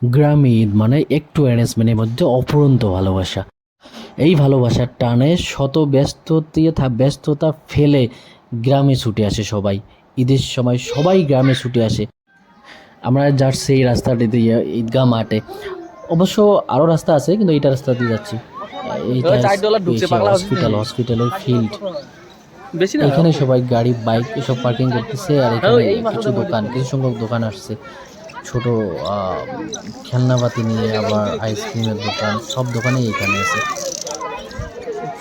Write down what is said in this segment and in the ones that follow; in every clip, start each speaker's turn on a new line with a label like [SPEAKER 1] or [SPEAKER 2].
[SPEAKER 1] গ্রামে ঈদ মানে একটু অ্যারেঞ্জমেন্টের মধ্যে অফুরন্ত ভালোবাসা। এই ভালোবাসার টানে শত ব্যস্ততা ফেলে গ্রামে ছুটে আসে সবাই। ঈদের সময় সবাই গ্রামে ছুটে আসে। আমরা যাচ্ছি এই রাস্তাটি দিয়ে ঈদগাহ মাঠে। অবশ্য আরও রাস্তা আছে, কিন্তু এইটা রাস্তা দিয়ে যাচ্ছি। এইটা হসপিটালের ফিল্ড। এখানে সবাই গাড়ি বাইক এসব পার্কিং করতেছে, আর এখানে কিছু সংখ্যক দোকান আসছে। ছোট খেলনাপাতি নিয়ে, আবার আইসক্রিমের দোকান, সব দোকানেই এখানে আছে।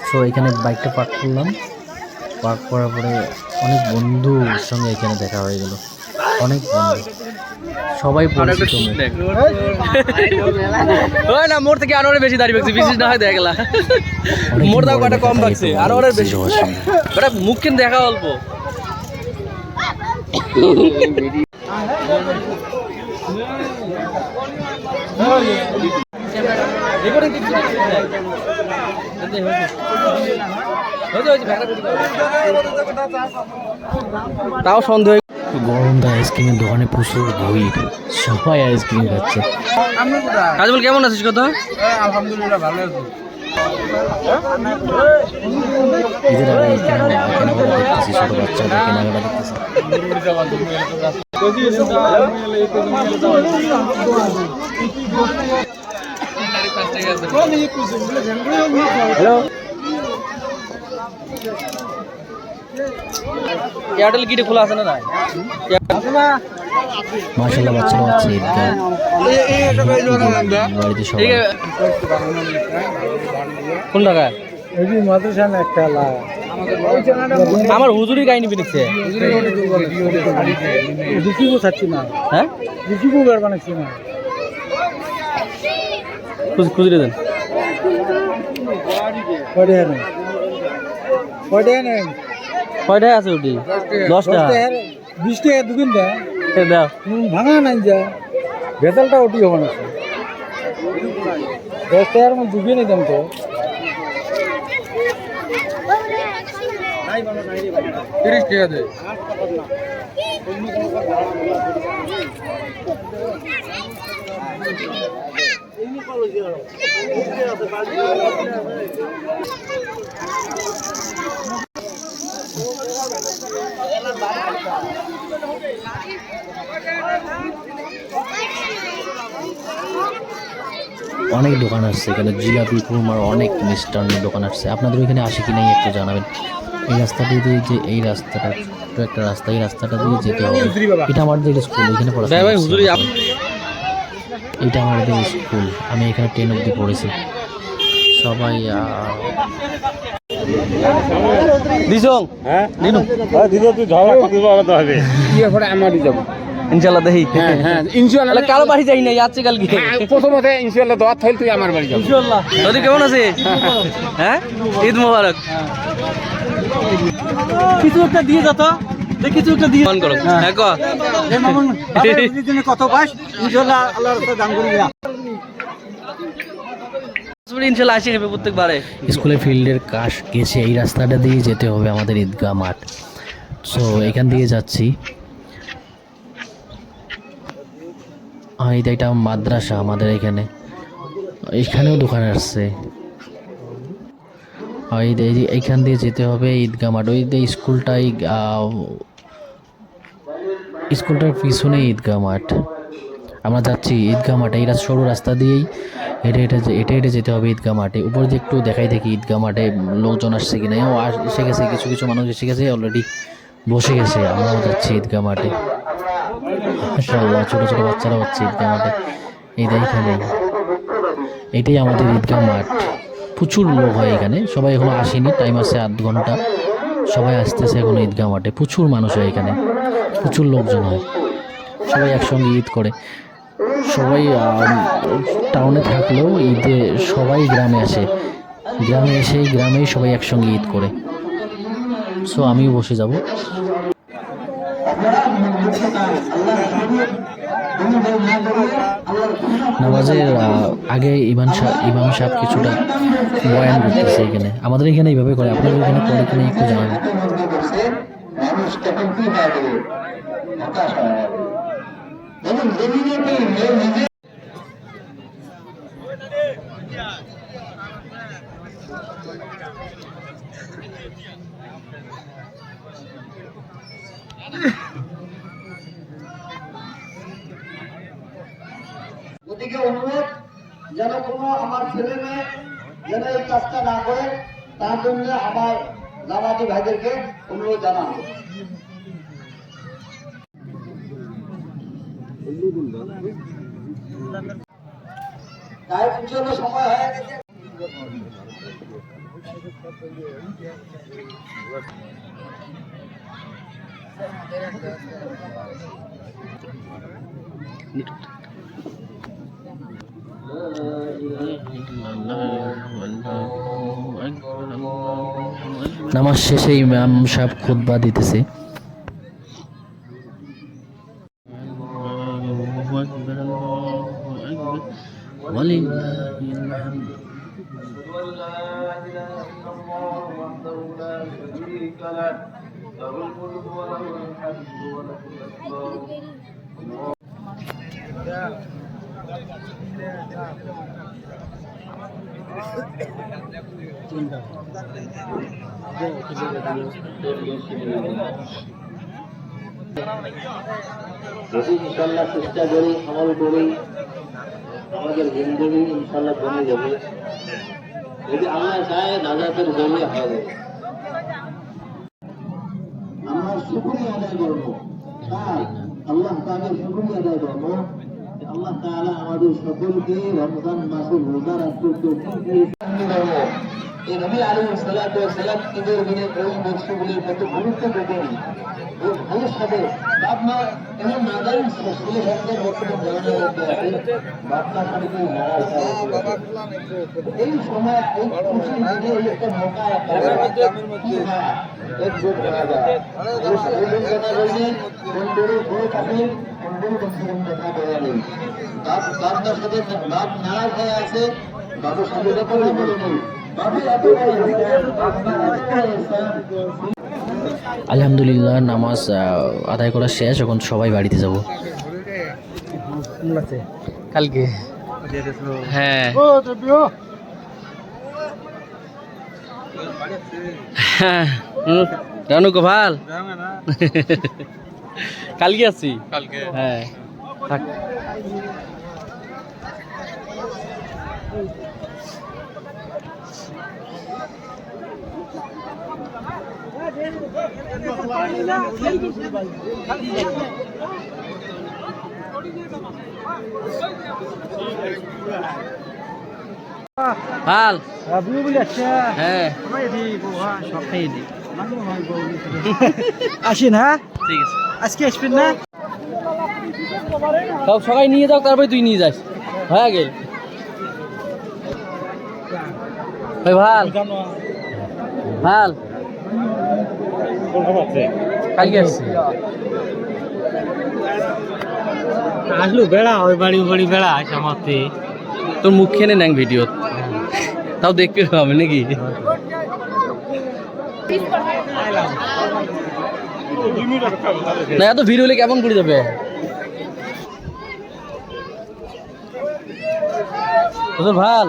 [SPEAKER 1] সো এখানে বাইকটা পার্ক করলাম। পার্ক করার পরে অনেক বন্ধুর সঙ্গে এখানে দেখা হয়ে গেল। অনেক বন্ধু, সবাই পরিচিত মুখ।
[SPEAKER 2] না মোর থেকে আরো বেশি দাঁড়িয়ে রাখছি, বিশেষ না হয় দেখা গেলা মোর দাও কটা কম রাখছে, আরো বেশি ওটা মুখ কিন্তু দেখা অল্প। তাও সন্দেহ।
[SPEAKER 1] গরমটা আইসক্রিমের দোকানে প্রচুর ভিড়, সবাই আইসক্রিম খাচ্ছে।
[SPEAKER 2] কাজল কেমন আছিস? কথা
[SPEAKER 3] আলহামদুলিল্লাহ ভালো আছি।
[SPEAKER 1] ঈদের আগে কেনাকাটা দেখতেছি, ছোট বাচ্চাদের কেনাকাটা দেখতেছি।
[SPEAKER 2] হ্যালো, এয়ারটেল কিটে খোলা আছে না? না
[SPEAKER 1] মাশাআল্লাহ, বাচ্চারা আছে ঈদগাহ বাড়িতে সবাই।
[SPEAKER 2] কোন টাকা আমার হুজুরি কাহিনী বেরিয়েছে। হ্যাঁ খুচরে দেন। কয়টায় আছে ওটি? 10 টাকা
[SPEAKER 3] 20 টাকা দুদিন দাও ভাঙা নাই যা ভেতালটা ওটি হবে না। 10 টাকার মধ্যে ডুবিয়ে নিতাম তো। 30 টাকা দে।
[SPEAKER 1] অনেক দোকান আসছে এখানে, জিলাপি, কুরমার অনেক মিষ্টান্নের দোকান আসছে। আপনাদের এখানে আসে কি নাই একটু জানাবেন। এই রাস্তাটি দিয়ে, যে এই রাস্তাটা ছোট্ট একটা রাস্তা, এই রাস্তাটা দিয়ে যেতে হবে। এটা আমাদের স্কুল, এখানে পড়াশোনা। এটা আমাদের স্কুল, আমি এখানে 10 অবধি পড়েছি। সবাই
[SPEAKER 2] ইনশাআল্লাহ দেখি।
[SPEAKER 3] ইনশাআল্লাহ
[SPEAKER 2] কারো বাড়ি যাই না, যাচ্ছে কালকে।
[SPEAKER 3] প্রথমত ইনশাআল্লাহ দোয়া থাইল তুই আমার বাড়ি যাবি
[SPEAKER 2] ইনশাআল্লাহ। দাদি কেমন আছে? হ্যাঁ, ঈদ মোবারক। কিছু একটা দিয়ে যা তো, কিছু একটা দিয়ে ফোন করো। হ্যাঁ কো এই মামুন এই দিনে কত পাস? ইনশাআল্লাহ আল্লাহর রাস্তা দান করি না। ইনশাআল্লাহ আসি হবে প্রত্যেকবারে।
[SPEAKER 1] স্কুলের ফিল্ডের কাশ গেছে, এই রাস্তাটা দিয়ে যেতে হবে আমাদের ঈদগাহ মাঠ। সো এখান দিয়ে যাচ্ছি। এটা মাদ্রাসা আমাদের এখানে, এখানেও দোকান আসছে। এইখান দিয়ে যেতে হবে ঈদগাহ মাঠ। ওই স্কুলটার পিছনে ঈদগাহ মাঠ। আমরা যাচ্ছি ঈদগাহ মাঠে, এই সরু রাস্তা দিয়েই হেঁটে যেতে হবে ঈদগাহ মাঠে। উপর দিয়ে একটু দেখাই দেখি ঈদগাহ মাঠে লোকজন আসছে কিনা। এসে গেছে, কিছু মানুষ এসে গেছে, অলরেডি বসে গেছে। আমরাও যাচ্ছি ঈদগাহ মাঠে। মাশাআল্লাহ, ছোট ছোট বাচ্চারা হচ্ছে ঈদগাহ মাঠে। এটাই আমাদের ঈদগাহ মাঠ। প্রচুর লোক হয় এখানে, সবাই এখনো আসেনি, টাইম আছে 8 ঘন্টা। সবাই আসতেছে এখন ঈদগাহ মাঠে। প্রচুর মানুষ হয় এখানে, প্রচুর লোকজন হয়, সবাই একসঙ্গে ঈদ করে। সবাই টাউনে থাকলেও ঈদে সবাই গ্রামে আসে, গ্রামেই সবাই একসঙ্গে ঈদ করে। সো আমিও বসে যাব। নামাজের আগে ইমাম সাহেব কিছুটা বয়ান করতেছে এখানে। আমাদের এখানে এইভাবে করে, আপনাদের এখানে করে কিনা একটু জানাবেন।
[SPEAKER 4] ওদিকে অনুরোধ যেন কোনো আমার ছেলে মেয়ে যেন এই কাজটা না করে, তার জন্য আমার নামাজি ভাইদেরকে অনুরোধ জানাবো। গায়ের জন্য সময় হয়ে গেছে।
[SPEAKER 1] নামাজ শেষে ইমাম সাহেব খুতবা দিতেছে।
[SPEAKER 4] যদি ইনশাল্লাহ চেষ্টা করি, আমল করি, আমাদের জিন্দগি ইনশাল্লাহ বনে যাবে। যদি আল্লাহ চায় নাজাতের জরিয়া হবে। আমরা শুকরিয়া আদায় করবো, তাই আল্লাহ তাআলার শুকরিয়া আদায় করবো। আল্লাহ তাআলা আমাদের সকলকে রমজান মাসের রোজা রাখতে তৌফিক দিয়েছেন। এই নবী আলাইহিস সালাতু ওয়াস সালাম ঈদের দিনে ওই বস্তুগুলির কত গুরুত্ব দেবেন, ওই ভালোর সাথে বাপমা এমন নাদান ছেলে সন্তান বর্তমান জানানো হতে আছে, বাপমা সাথে নারাজ এই সময় এই খুশি দিনে এই একটা মোটা এক গোট করা যায়। এই কথা বললেন কোন বড় থাকে, কোন বড় কথা বলা নেই। বাপমার সাথে বাপ নারাজ হয়ে আছে, বাবার সাথে কথা বলেনি।
[SPEAKER 1] আলহামদুলিল্লাহ নামাজ আদায় করা শেষ, এখন সবাই বাড়িতে যাব। কালকে হ্যাঁ রানু গোপাল কালকে আছি, কালকে হ্যাঁ থাক। ভাল হ্যাঁ
[SPEAKER 2] আসেন, হ্যাঁ
[SPEAKER 1] ঠিক আছে,
[SPEAKER 2] আজকে আসবেন না?
[SPEAKER 1] সব সবাই নিয়ে যাও, তারপরে তুই নিয়ে যাস। হয়ে গেল ভাই, ভাল ভাল কালকে আসছি।
[SPEAKER 2] আসলো বেড়া, ওই বাড়ি বাড়ি বেড়া আছে আমাতে।
[SPEAKER 1] তোর মুখ খেনে নেন ভিডিও, তাও দেখতে হবে নাকি? না এত ভিডিও হলে কেমন করে যাবে? তোর ভাল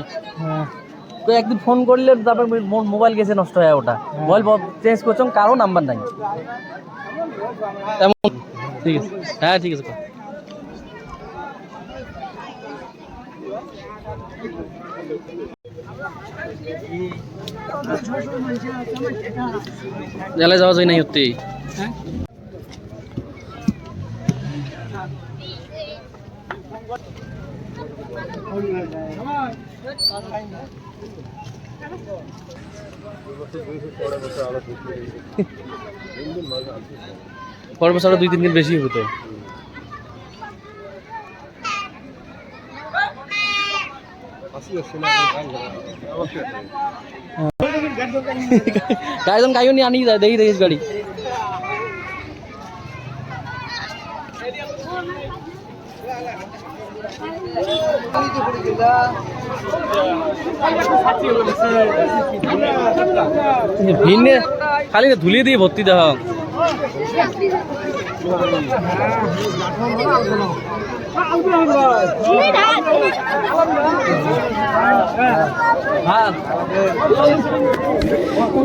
[SPEAKER 1] তো একদিন ফোন করলে তারপর মোবাইল গেছে নষ্ট হয়ে, ওটা মোবাইল চেঞ্জ করছো, কারো নাম্বার নাই তেমন। ঠিক আছে, হ্যাঁ ঠিক আছে। জেলায় যাওয়া যায় নাই হতে। পরের বছর 2-3 দিন বেশি হতো। গাড়ি গাড়িও নিয়ে আনি যায়, দেখি দেখিস গাড়ি। ভিন্নে খালি ধুলিয়ে দিয়ে ভর্তি দেওয়া।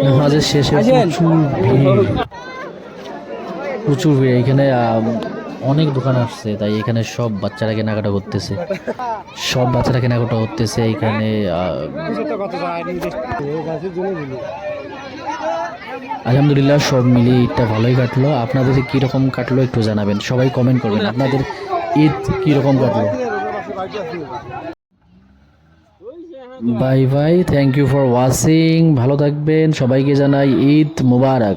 [SPEAKER 1] নামাজের শেষে প্রচুর ভিড়, এখানে অনেক দোকান আসছে, তাই এখানে সব বাচ্চারা কেনাকাটা করতেছে, এখানে আলহামদুলিল্লাহ সব মিলিয়ে ঈদটা ভালোই কাটলো। আপনাদের কীরকম কাটলো একটু জানাবেন, সবাই কমেন্ট করবেন আপনাদের ঈদ কীরকম কাটলো। Bye bye, thank you for watching, ভালো থাকবেন, সবাইকে জানাই ঈদ মুবারক।